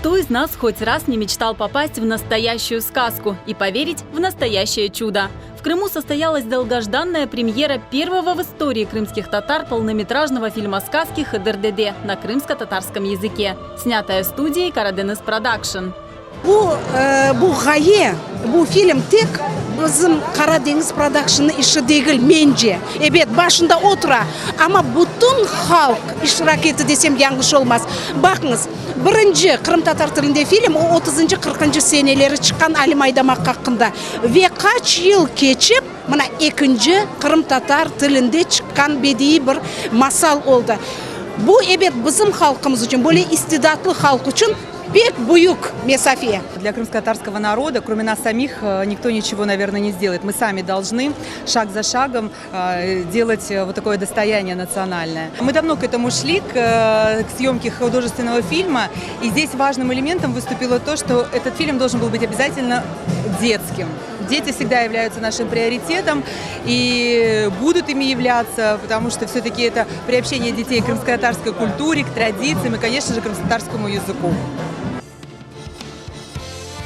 Кто из нас хоть раз не мечтал попасть в настоящую сказку и поверить в настоящее чудо? В Крыму состоялась долгожданная премьера первого в истории крымских татар полнометражного фильма сказки «Хыдыр-Деде» на крымско-татарском языке, снятая студией «Караденис Продакшн». Bu film tek bizim Karadeniz Production işi değil bence. Evet başında otura ama bütün halk iştirak desem yanlış olmaz. Bakınız birinci Kırım Tatar tilinde film o 30-40 seneleri çıkan Ali Maydamak hakkında ve kaç yıl geçip bana ikinci Kırım Tatar tilinde çıkan bediği bir masal oldu. Bu evet bizim halkımız için böyle istidatlı halk için Для крымско-татарского народа, кроме нас самих, никто ничего, наверное, не сделает. Мы сами должны шаг за шагом делать вот такое достояние национальное. Мы давно к этому шли, к съемке художественного фильма. И здесь важным элементом выступило то, что этот фильм должен был быть обязательно детским. Дети всегда являются нашим приоритетом и будут ими являться, потому что все-таки это приобщение детей к крымско-татарской культуре, к традициям и, конечно же, к крымско-татарскому языку.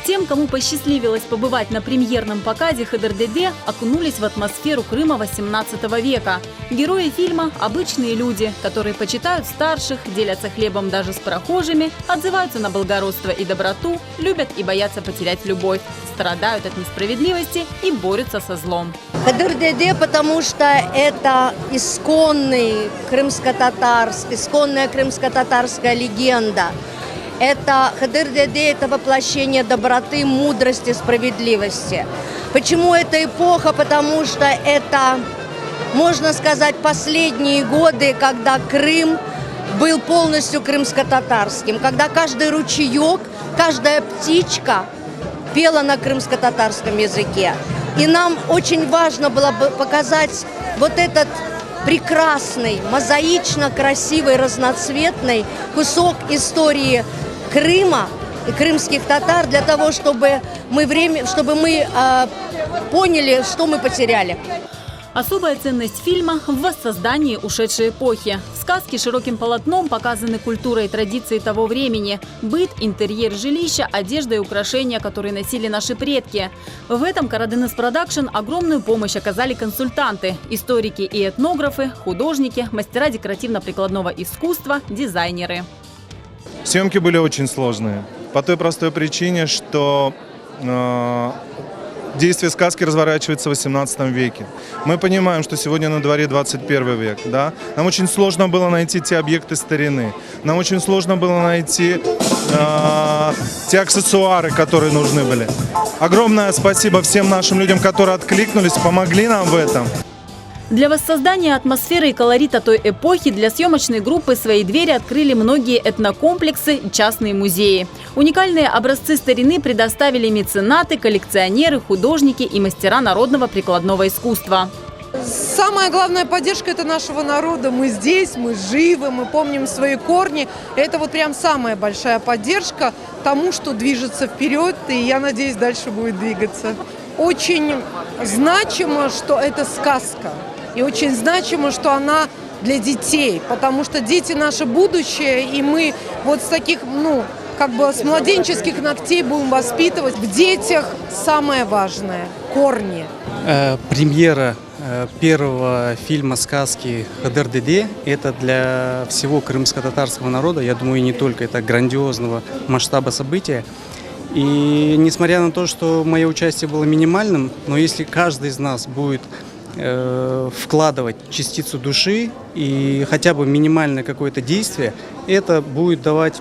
Тем, кому посчастливилось побывать на премьерном показе «Хыдыр-Деде», окунулись в атмосферу Крыма XVIII века. Герои фильма – обычные люди, которые почитают старших, делятся хлебом даже с прохожими, отзываются на благородство и доброту, любят и боятся потерять любовь, страдают от несправедливости и борются со злом. Хыдыр-Деде, потому что это исконная крымско-татарская легенда. Это Хыдыр-Деде, это воплощение доброты, мудрости, справедливости. Почему эта эпоха? Потому что это, можно сказать, последние годы, когда Крым был полностью крымско-татарским, когда каждый ручеек, каждая птичка пела на крымско-татарском языке. И нам очень важно было бы показать вот этот прекрасный, мозаично красивый, разноцветный кусок истории Крыма и крымских татар для того, чтобы мы поняли, что мы потеряли. Особая ценность фильма в воссоздании ушедшей эпохи. В сказке широким полотном показаны культура и традиции того времени, быт, интерьер жилища, одежда и украшения, которые носили наши предки. В этом Караденис Продакшн огромную помощь оказали консультанты, историки и этнографы, художники, мастера декоративно-прикладного искусства, дизайнеры. Съемки были очень сложные, по той простой причине, что действие сказки разворачивается в XVIII веке. Мы понимаем, что сегодня на дворе 21 век. Да? Нам очень сложно было найти те объекты старины. Нам очень сложно было найти те аксессуары, которые нужны были. Огромное спасибо всем нашим людям, которые откликнулись, помогли нам в этом. Для воссоздания атмосферы и колорита той эпохи для съемочной группы свои двери открыли многие этнокомплексы и частные музеи. Уникальные образцы старины предоставили меценаты, коллекционеры, художники и мастера народного прикладного искусства. Самая главная поддержка – это нашего народа. Мы здесь, мы живы, мы помним свои корни. Это вот прям самая большая поддержка тому, что движется вперед, и я надеюсь, дальше будет двигаться. Очень значимо, что это сказка. И очень значимо, что она для детей, потому что дети – наше будущее, и мы вот с таких, с младенческих ногтей будем воспитывать. В детях самое важное – корни. Премьера первого фильма сказки «Хыдыр-Деде» – это для всего крымско-татарского народа, я думаю, и не только, это грандиозного масштаба события. И несмотря на то, что мое участие было минимальным, но если каждый из нас будет вкладывать частицу души и хотя бы минимальное какое-то действие, это будет давать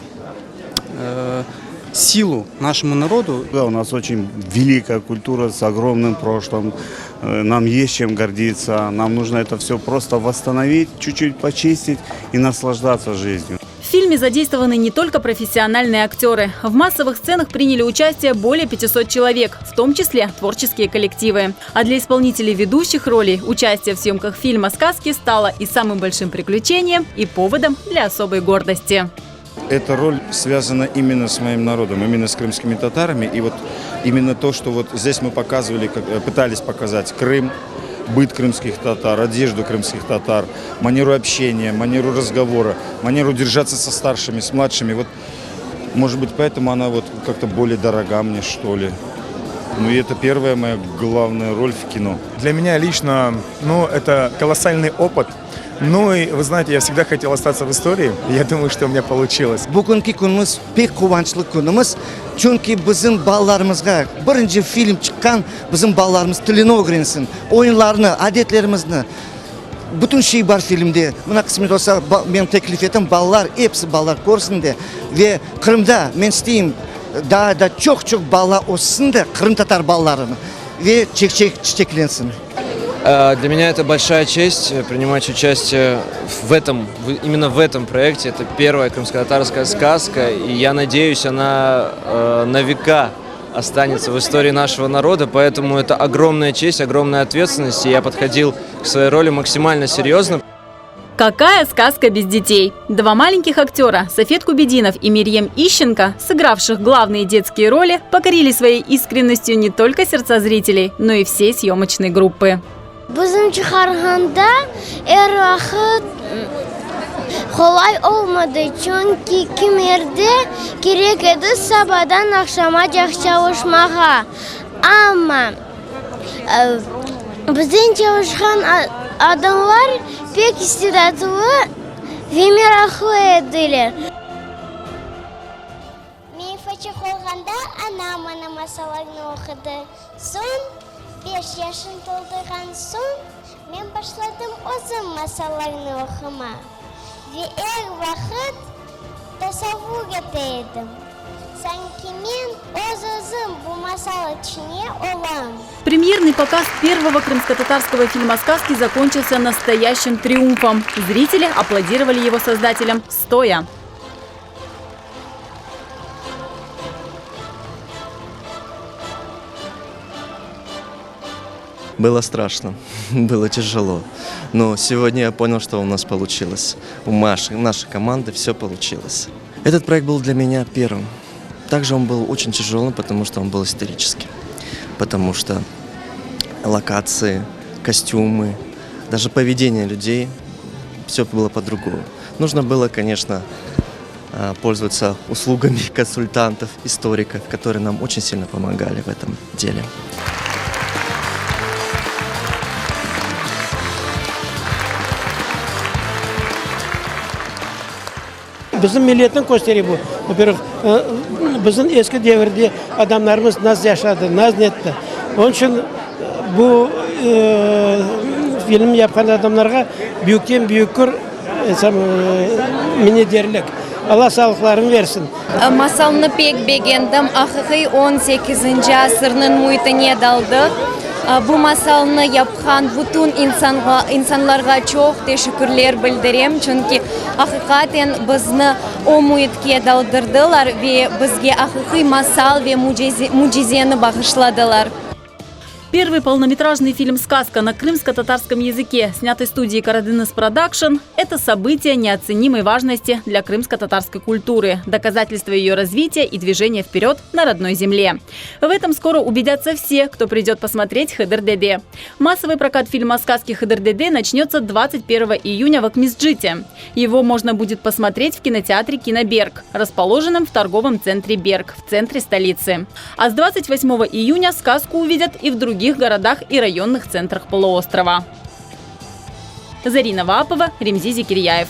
силу нашему народу. Да, у нас очень великая культура с огромным прошлым. Нам есть чем гордиться. Нам нужно это все просто восстановить, чуть-чуть почистить и наслаждаться жизнью. В фильме задействованы не только профессиональные актеры. В массовых сценах приняли участие более 500 человек, в том числе творческие коллективы. А для исполнителей ведущих ролей участие в съемках фильма «Сказки» стало и самым большим приключением, и поводом для особой гордости. Эта роль связана именно с моим народом, именно с крымскими татарами. И вот именно то, что вот здесь мы показывали, пытались показать Крым, быт крымских татар, одежду крымских татар, манеру общения, манеру разговора, манеру держаться со старшими, с младшими. Вот Может быть, поэтому она вот как-то более дорога мне, что ли. Ну и это первая моя главная роль в кино. Для меня лично, это колоссальный опыт. Ну и, вы знаете, я всегда хотел остаться в истории. Я думаю, что у меня получилось. Бүгінгі күніміз пек қуанчлы күніміз. Чөнки біздің балаларымызға бірінші фильм шыққан, біздің балаларымыз тілін öğrensin. Ойынларны, әдетлерімізді. Bütün şey бар фильмде. Мына кісімет болса, мен теклиф етім, балалар, hepsi балалар көрсін де. Ve Kırım'da мен істеймін, daha da çok бала olsun da Kırım татар балаларını. Ve çiçekленсін. Для меня это большая честь принимать участие именно в этом проекте. Это первая крымско-татарская сказка, и я надеюсь, она на века останется в истории нашего народа, поэтому это огромная честь, огромная ответственность, и я подходил к своей роли максимально серьезно. Какая сказка без детей? Два маленьких актера, Софет Кубединов и Мирьем Ищенко, сыгравших главные детские роли, покорили своей искренностью не только сердца зрителей, но и всей съемочной группы. Bizim çıkarganda vakit kolay olmadı çünkü kimerde gerek edi sabahdan akşama çalışmağa. Ama bizim çalışan adamlar pek istidatlı ve meraklı edilir. Ben fakir olganda anam bana masallarını okudu. Son 5 yaşım doldurgan soң men başladım özüm masallarını okuma. Ve her vakit tasavvur ettim. Sanki men özüm bu masalı içine olam. Премьерный показ первого крымско-татарского фильма «Сказки» закончился настоящим триумфом. Зрители аплодировали его создателям стоя. Было страшно, было тяжело, но сегодня я понял, что у нас получилось. У нашей команды все получилось. Этот проект был для меня первым. Также он был очень тяжелым, потому что он был исторический. Потому что локации, костюмы, даже поведение людей, все было по-другому. Нужно было, конечно, пользоваться услугами консультантов, историков, которые нам очень сильно помогали в этом деле. Bizim milletin gösteri bu. Во-первых, bizim eski devirde adamlarımız naz yaşadı, naz netti. Onun için bu film yapan adamlarga büyükten büyüktür minnettarlik. Allah sağlıklarını versin. Masalını pek beğendim. Haqiqiy 18. asırın muhitine daldı. Bu masalını yapan bütün insanlarga çok teşekkürler bildirem. Çünkü hakikaten bizni o muhitke daldırdılar ve bizge haqiqiy masal ve mucizeni bağışladılar. Первый полнометражный фильм «Сказка» на крымско-татарском языке, снятый студией Карадыныс Продакшн, это событие неоценимой важности для крымско-татарской культуры, доказательство ее развития и движения вперед на родной земле. В этом скоро убедятся все, кто придет посмотреть Хыдыр-Деде. Массовый прокат фильма «Сказки Хыдыр-Деде» начнется 21 июня в Акмисджите. Его можно будет посмотреть в кинотеатре «Киноберг», расположенном в торговом центре «Берг» в центре столицы. А с 28 июня сказку увидят и в других городах и районных центрах полуострова. Зарина Ваапова, Ремзи Зикирьяев.